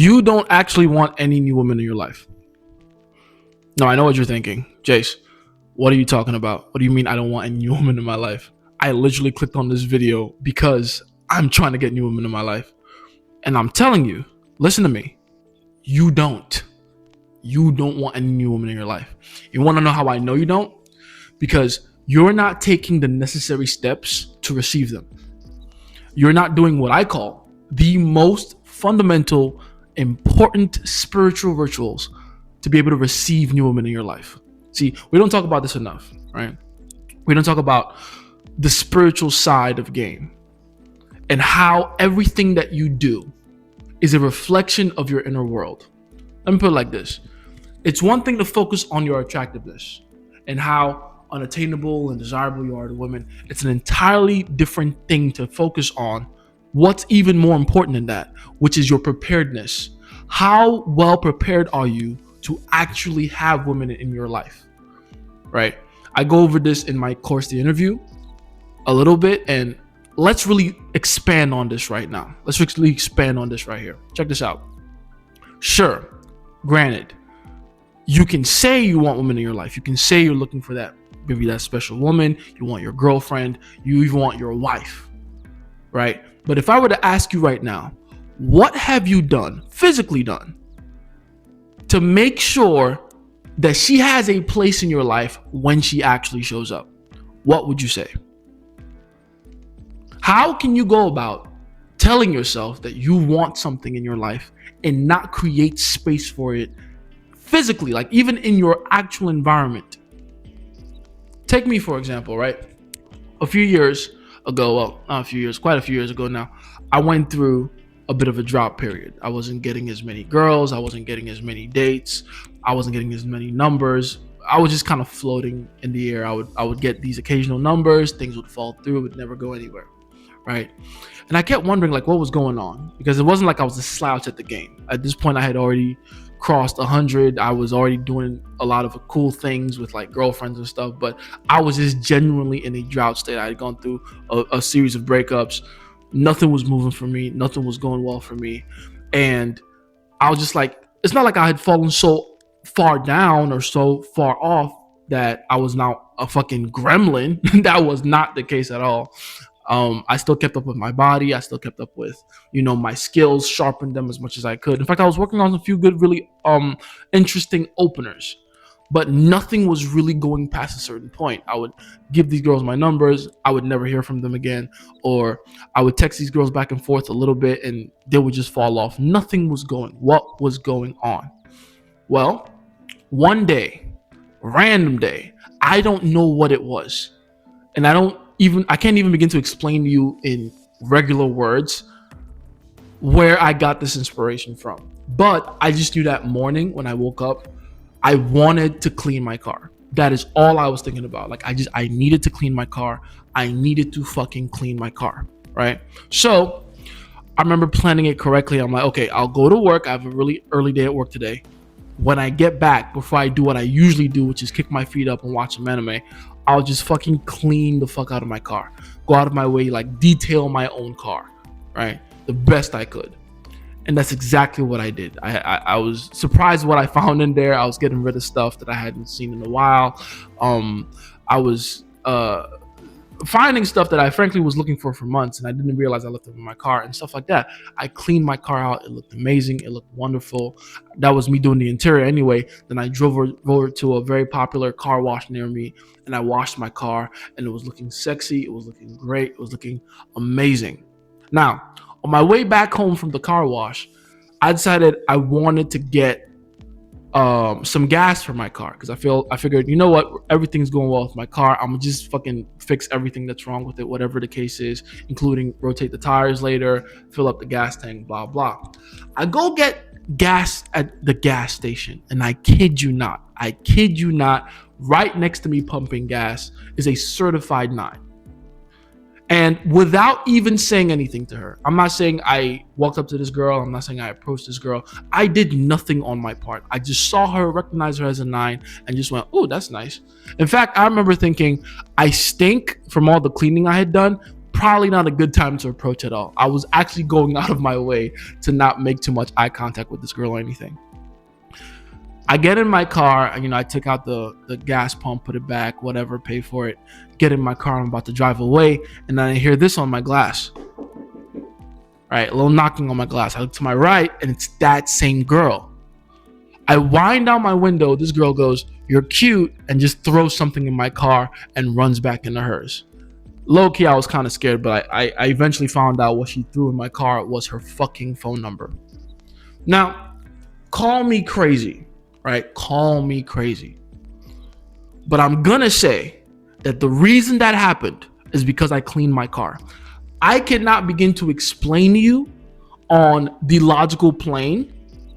You don't actually want any new women in your life. No, I know what you're thinking. Jace, what are you talking about? What do you mean I don't want any new women in my life? I literally clicked on this video because I'm trying to get new women in my life. And I'm telling you, listen to me. You don't. You don't want any new woman in your life. You want to know how I know you don't? Because you're not taking the necessary steps to receive them. You're not doing what I call the most fundamental, important spiritual rituals to be able to receive new women in your life. See, we don't talk about this enough, right? We don't talk about the spiritual side of game and how everything that you do is a reflection of your inner world. Let me put it like this. It's one thing to focus on your attractiveness and how unattainable and desirable you are to women. It's an entirely different thing to focus on what's even more important than that, which is your preparedness. How well prepared are you to actually have women in your life, right? I go over this in my course, The Interview, a little bit, and let's really expand on this right now. Let's really expand on this right here. Check this out. Sure, granted, you can say you want women in your life. You can say you're looking for that, maybe that special woman. You want your girlfriend. You even want your wife, right? But if I were to ask you right now, what have you done, physically done, to make sure that she has a place in your life when she actually shows up? What would you say? How can you go about telling yourself that you want something in your life and not create space for it physically, like even in your actual environment? Take me, for example, right? A few years ago, well, not a few years, quite a few years ago now, I went through a bit of a drop period. I wasn't getting as many girls. I wasn't getting as many dates. I wasn't getting as many numbers. I was just kind of floating in the air. I would get these occasional numbers. Things would fall through. It would never go anywhere, right? And I kept wondering like what was going on, because it wasn't like I was a slouch at the game. At this point, I had already crossed 100. I was already doing a lot of cool things with like girlfriends and stuff, but I was just genuinely in a drought state. I had gone through a series of breakups. Nothing was moving for me. Nothing was going well for me. And I was just like, it's not like I had fallen so far down or so far off that I was now a fucking gremlin. That was not the case at all. I still kept up with my body. I still kept up with, my skills, sharpened them as much as I could. In fact, I was working on a few good, really interesting openers, but nothing was really going past a certain point. I would give these girls my numbers. I would never hear from them again. Or I would text these girls back and forth a little bit and they would just fall off. Nothing was going. What was going on? Well, one day, random day, I don't know what it was. And I can't even begin to explain to you in regular words where I got this inspiration from. But I just knew that morning when I woke up, I wanted to clean my car. That is all I was thinking about. Like I needed to clean my car. I needed to fucking clean my car, right? So I remember planning it correctly. I'm like, okay, I'll go to work. I have a really early day at work today. When I get back, before I do what I usually do, which is kick my feet up and watch some anime, I'll just fucking clean the fuck out of my car. Go out of my way, like detail my own car, right? The best I could. And that's exactly what I did. I was surprised what I found in there. I was getting rid of stuff that I hadn't seen in a while. I was finding stuff that I frankly was looking for months, and I didn't realize I left it in my car and stuff like that. I cleaned my car out. It looked amazing. It looked wonderful. That was me doing the interior anyway. Then I drove over to a very popular car wash near me, and I washed my car, and it was looking sexy. It was looking great. It was looking amazing. Now, on my way back home from the car wash, I decided I wanted to get some gas for my car, because I figured, you know what, everything's going well with my car. I'm gonna just fucking fix everything that's wrong with it, whatever the case is, including rotate the tires later, fill up the gas tank, blah blah. I go get gas at the gas station, and I kid you not, right next to me pumping gas is a certified 9. And without even saying anything to her, I'm not saying I walked up to this girl, I'm not saying I approached this girl, I did nothing on my part. I just saw her, recognized her as a 9, and just went, oh, that's nice. In fact, I remember thinking, I stink from all the cleaning I had done. probably not a good time to approach at all. I was actually going out of my way to not make too much eye contact with this girl or anything. I get in my car, and I took out the gas pump, put it back, whatever, pay for it. Get in my car, I'm about to drive away, and then I hear this on my glass. Right, a little knocking on my glass. I look to my right, and it's that same girl. I wind down my window. This girl goes, "You're cute," and just throws something in my car and runs back into hers. Low key, I was kind of scared, but I eventually found out what she threw in my car was her fucking phone number. Now, call me crazy, right? Call me crazy. But I'm gonna say that the reason that happened is because I cleaned my car. I cannot begin to explain to you on the logical plane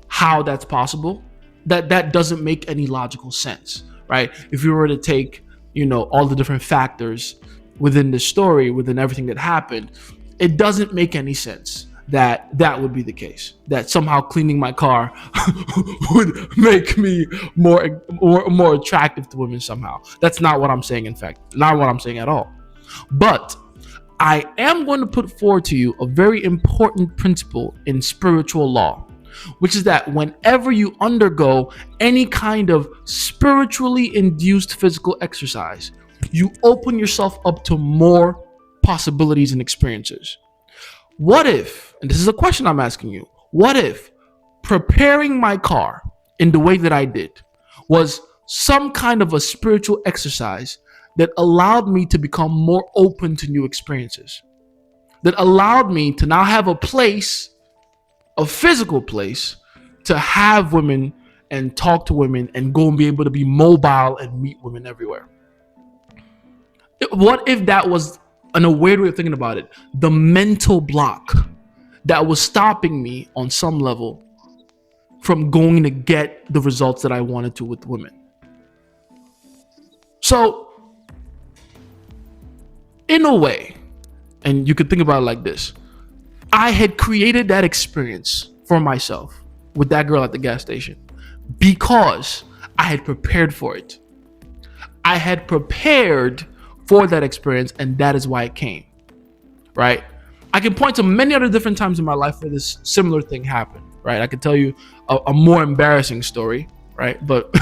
how that's possible. That doesn't make any logical sense, right? If you were to take, all the different factors within the story, within everything that happened, it doesn't make any sense that would be the case. That somehow cleaning my car would make me more attractive to women somehow. That's not what I'm saying, in fact. Not what I'm saying at all. But I am going to put forward to you a very important principle in spiritual law, which is that whenever you undergo any kind of spiritually induced physical exercise, you open yourself up to more possibilities and experiences. What if, and this is a question I'm asking you, what if preparing my car in the way that I did was some kind of a spiritual exercise that allowed me to become more open to new experiences, that allowed me to now have a place, a physical place, to have women and talk to women and go and be able to be mobile and meet women everywhere? What if that was, in a weird way of thinking about it, the mental block that was stopping me on some level from going to get the results that I wanted to with women? So, in a way, and you could think about it like this, I had created that experience for myself with that girl at the gas station because I had prepared for it. I had prepared for that experience, and that is why it came, right? I can point to many other different times in my life where this similar thing happened, right? I could tell you a more embarrassing story, right? But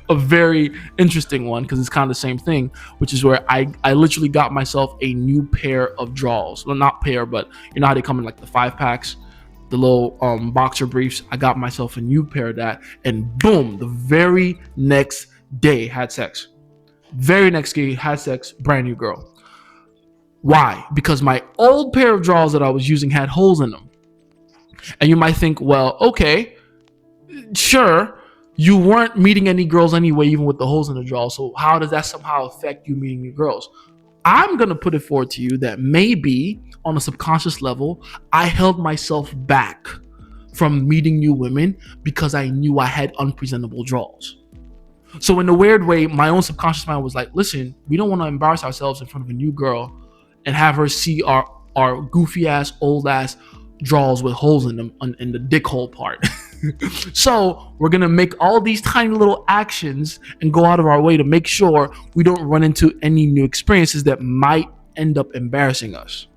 a very interesting one, because it's kind of the same thing, which is where I literally got myself a new pair of drawers. Well, not pair, but you know how they come in like the 5-packs, the little boxer briefs. I got myself a new pair of that, and boom, the very next day had sex. Very next day had sex, brand new girl. Why? Because my old pair of drawers that I was using had holes in them. And you might think, well, okay, sure, you weren't meeting any girls anyway, even with the holes in the drawers. So how does that somehow affect you meeting new girls? I'm going to put it forward to you that maybe on a subconscious level, I held myself back from meeting new women because I knew I had unpresentable drawers. So in a weird way, my own subconscious mind was like, listen, we don't want to embarrass ourselves in front of a new girl and have her see our goofy ass, old ass drawers with holes in them in the dick hole part. So we're going to make all these tiny little actions and go out of our way to make sure we don't run into any new experiences that might end up embarrassing us.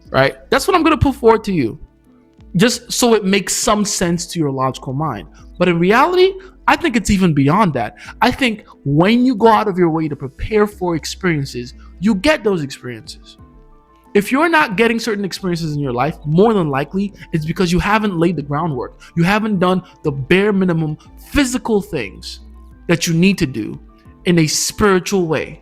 Right? That's what I'm going to put forward to you, just so it makes some sense to your logical mind. But in reality, I think it's even beyond that. I think when you go out of your way to prepare for experiences, you get those experiences. If you're not getting certain experiences in your life, more than likely, it's because you haven't laid the groundwork. You haven't done the bare minimum physical things that you need to do in a spiritual way.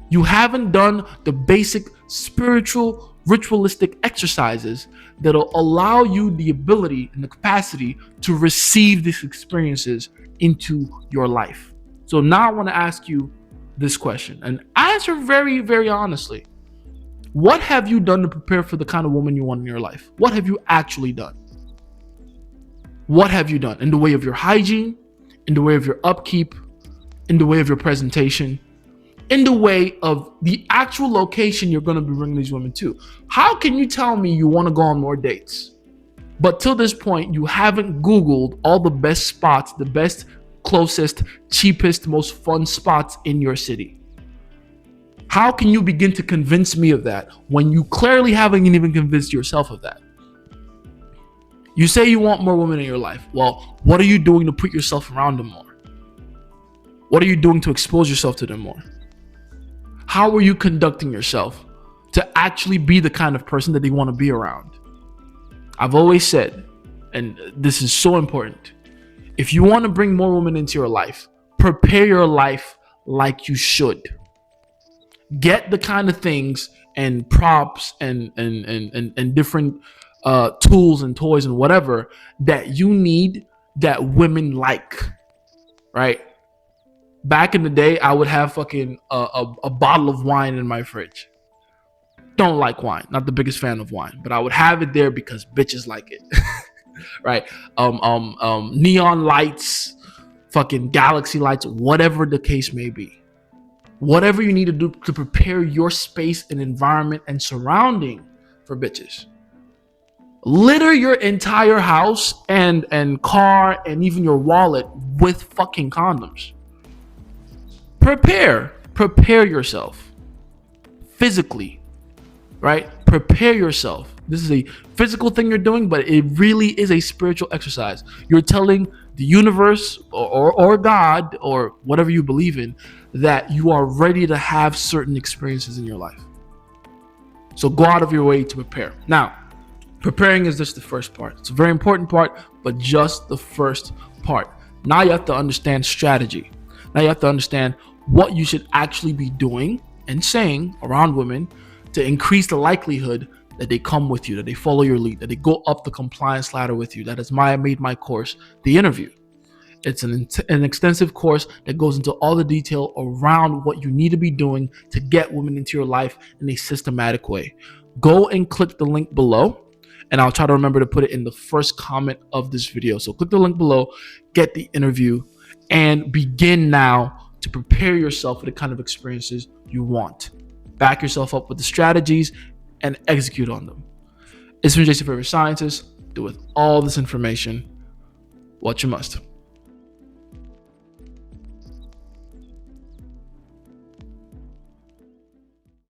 You haven't done the basic spiritual, ritualistic exercises that'll allow you the ability and the capacity to receive these experiences into your life. So now I want to ask you this question, and answer very, very honestly. What have you done to prepare for the kind of woman you want in your life? What have you actually done? What have you done in the way of your hygiene, in the way of your upkeep, in the way of your presentation, in the way of the actual location you're going to be bringing these women to? How can you tell me you want to go on more dates, but till this point you haven't Googled all the best spots, the best, closest, cheapest, most fun spots in your city? How can you begin to convince me of that when you clearly haven't even convinced yourself of that? You say you want more women in your life. Well, what are you doing to put yourself around them more? What are you doing to expose yourself to them more? How are you conducting yourself to actually be the kind of person that they want to be around? I've always said, and this is so important, if you want to bring more women into your life, prepare your life like you should. Get the kind of things and props and different tools and toys and whatever that you need that women like, right? Back in the day, I would have fucking a bottle of wine in my fridge. Don't like wine, not the biggest fan of wine, but I would have it there because bitches like it, right? Neon lights, fucking galaxy lights, whatever the case may be. Whatever you need to do to prepare your space and environment and surrounding for bitches. Litter your entire house and car and even your wallet with fucking condoms. Prepare yourself physically, right? Prepare yourself. This is a physical thing you're doing, but it really is a spiritual exercise. You're telling the universe or God or whatever you believe in that you are ready to have certain experiences in your life. So go out of your way to prepare. Now, preparing is just the first part. It's a very important part, but just the first part. Now you have to understand strategy. Now you have to understand what you should actually be doing and saying around women to increase the likelihood that they come with you, that they follow your lead, that they go up the compliance ladder with you. That is why I made my course, The Interview. It's an extensive course that goes into all the detail around what you need to be doing to get women into your life in a systematic way. Go and click the link below, and I'll try to remember to put it in the first comment of this video. So click the link below, get the interview, and begin now to prepare yourself for the kind of experiences you want. Back yourself up with the strategies and execute on them. It's been Jason, favorite scientist. Do with all this information what you must.